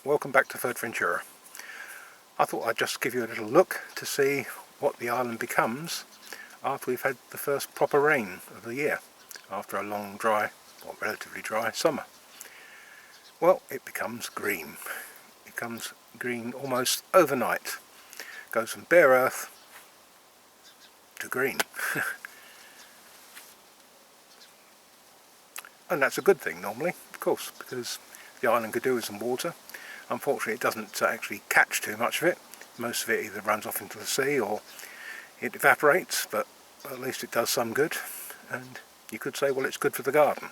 welcome back to Fuerteventura. I thought I'd just give you a little look to see what the island becomes after we've had the first proper rain of the year, after a long dry, or relatively dry summer. Well, it becomes green. It becomes green almost overnight. Goes from bare earth to green. And that's a good thing normally, of course, because the island could do with some water. Unfortunately, it doesn't actually catch too much of it. Most of it either runs off into the sea or it evaporates, but at least it does some good. And you could say, well, it's good for the garden.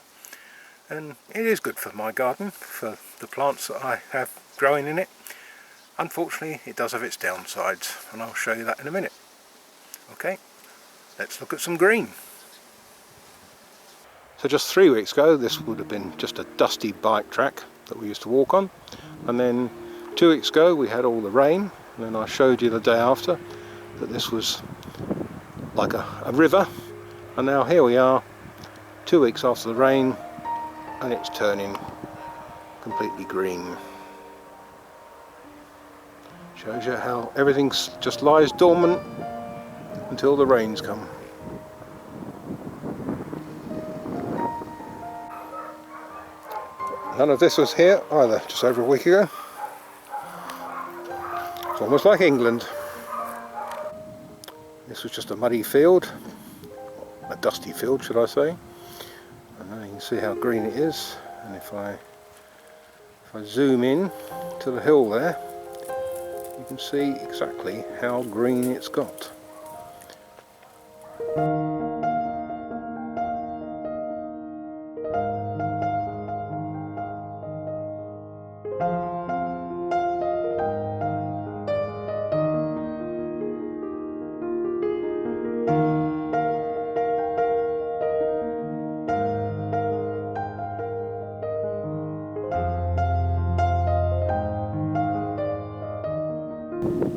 And it is good for my garden, for the plants that I have growing in it. Unfortunately, it does have its downsides, and I'll show you that in a minute. Okay, let's look at some green. So just 3 weeks ago, this would have been just a dusty bike track that we used to walk on. And then 2 weeks ago, we had all the rain. And then I showed you the day after that this was like a river. And now here we are, 2 weeks after the rain, and it's turning completely green. Shows you how everything just lies dormant until the rains come. None of this was here either, just over a week ago. It's almost like England. This was just a muddy field, a dusty field should I say. And now you can see how green it is. And if I zoom in to the hill there, you can see exactly how green it's got.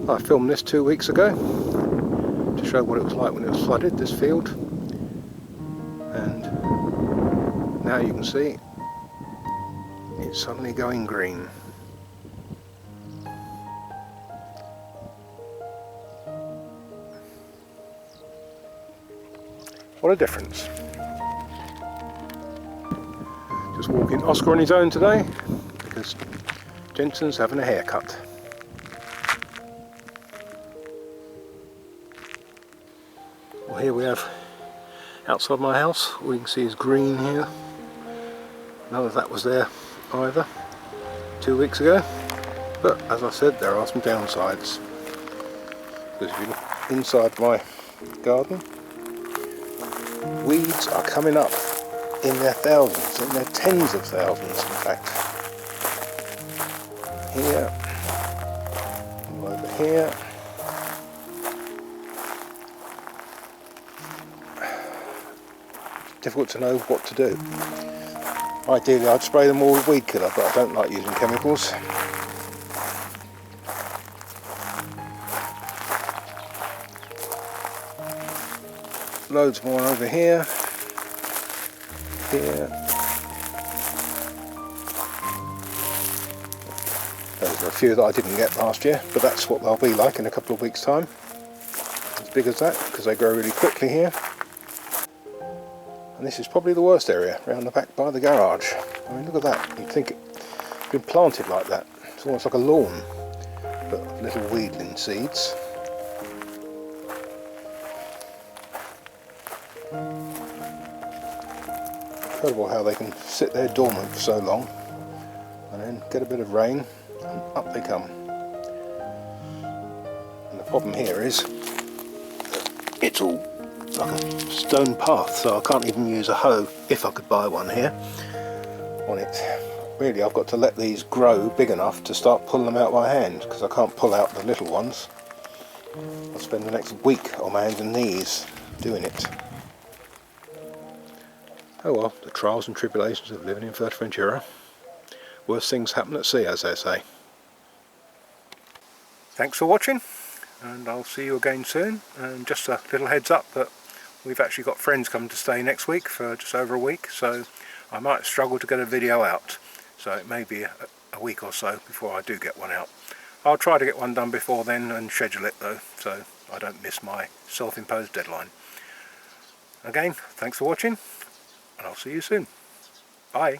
I filmed this 2 weeks ago to show what it was like when it was flooded, this field, and now you can see it's suddenly going green. What a difference. Just walking Oscar on his own today because Jensen's having a haircut. Well, here we have outside my house, all you can see is green here. None of that was there either 2 weeks ago, but as I said, there are some downsides. Because if you look inside my garden, weeds are coming up in their thousands, in their tens of thousands in fact. Here, all over here. Difficult to know what to do. Ideally I'd spray them all with weed killer, but I don't like using chemicals. Loads more over here. Here. Those are a few that I didn't get last year, but that's what they'll be like in a couple of weeks' time. As big as that, because they grow really quickly here. And this is probably the worst area, around the back by the garage. I mean, look at that. You'd think it'd been planted like that. It's almost like a lawn, but of little weedling seeds. Incredible how they can sit there dormant for so long, and then get a bit of rain, and up they come. And the problem here is that it's all like a stone path, so I can't even use a hoe, if I could buy one here, on it. Really, I've got to let these grow big enough to start pulling them out by hand, because I can't pull out the little ones. I'll spend the next week on my hands and knees doing it. Oh well, the trials and tribulations of living in Fuerteventura. Worst things happen at sea, as they say. Thanks for watching, and I'll see you again soon. And just a little heads up that we've actually got friends coming to stay next week for just over a week, so I might struggle to get a video out. So it may be a week or so before I do get one out. I'll try to get one done before then and schedule it though, so I don't miss my self-imposed deadline. Again, thanks for watching, and I'll see you soon. Bye.